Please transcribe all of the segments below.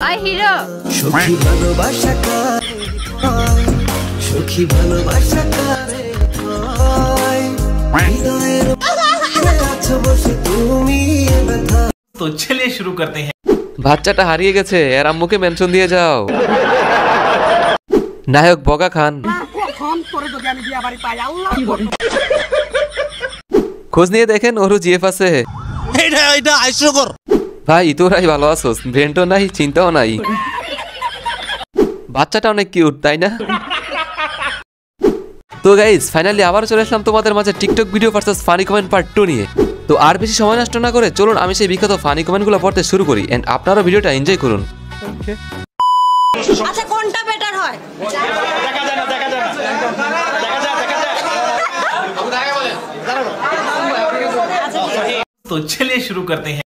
I hero সখী ভালোবাসা কারে হয়, সখী ভালোবাসা কারে হয়, হৃদয়ের মধ্যে আছো বসে তুমি এ ব্যথা। তো চলিए शुरू करते हैं। বাচ্চাটা হারিয়ে গেছে, এর আম্মুকে মেনশন দিয়ে যাও। নায়ক বগা খান। খোঁজ নিয়ে দেখেন ওরও জিএফ আছে। ভাই তোরাই ভালো আছোস, ব্রেনও নাই চিন্তাও নাই। বাচ্চাটা অনেক কিউট তাই না? তো গাইজ ফাইনালি আবার চলে আসলাম তোমাদের মাঝে TikTok video versus funny comment part 2 নিয়ে। তো আর বেশি সময় নষ্ট না করে চলুন আমি সেই বিখ্যাত ফানি কমেন্টগুলো পড়তে শুরু করি এন্ড আপনারা ভিডিওটা এনজয় করুন। আচ্ছা কোনটা বেটার হয়? तो चलिए शुरू करते हैं।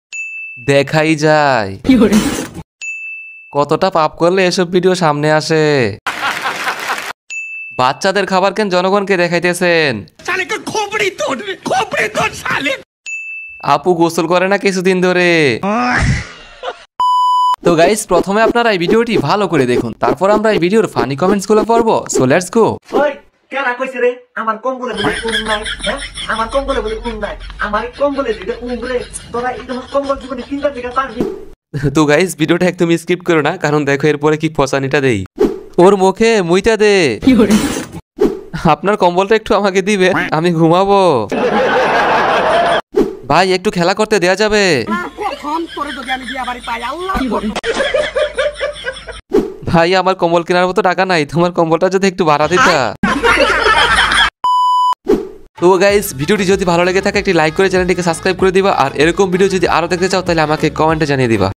দেখাই যায় কতটা পাপ করলে এসব ভিডিও সামনে আসে। বাচ্চাদের খাবার কেন জনগণকে দেখাইতেছেন? আপু গোসল করে না কিছুদিন ধরে। তো গাইস প্রথমে আপনারা এই ভিডিওটি ভালো করে দেখুন, তারপর আমরা এই ভিডিওর ফানি কমেন্টস গুলো পড়বো। So let's go. কেনা কইছে রে আমার কম্বলে বলে কোন নাই, হ্যাঁ আমার কম্বলে বলে কোন নাই, আমার কম্বলে দিতে উমরে তোরা এই কম্বল জীবনে কিনতে দিকে পারবি। তো গাইস ভিডিওটা একদম স্কিপ করো না, কারণ দেখো এরপরে কি ফসানিটা দেই। ওর মুখে মুইটা দে। আপনার কম্বলটা একটু আমাকে দিবে, আমি ঘুমাবো। ভাই একটু খেলা করতে দেয়া যাবে? ভাই আমার কম্বল কেনার মতো টাকা নাই, তোমার কম্বলটা যদি একটু ভাড়া দিতা। তো গাইস ভিডিওটি যদি ভালো লেগে থাকে একটি লাইক করে চ্যানেলটিকে সাবস্ক্রাইব করে দিবা, আর এরকম ভিডিও যদি আরো দেখতে চাও তাহলে আমাকে কমেন্টে জানিয়ে দিবা।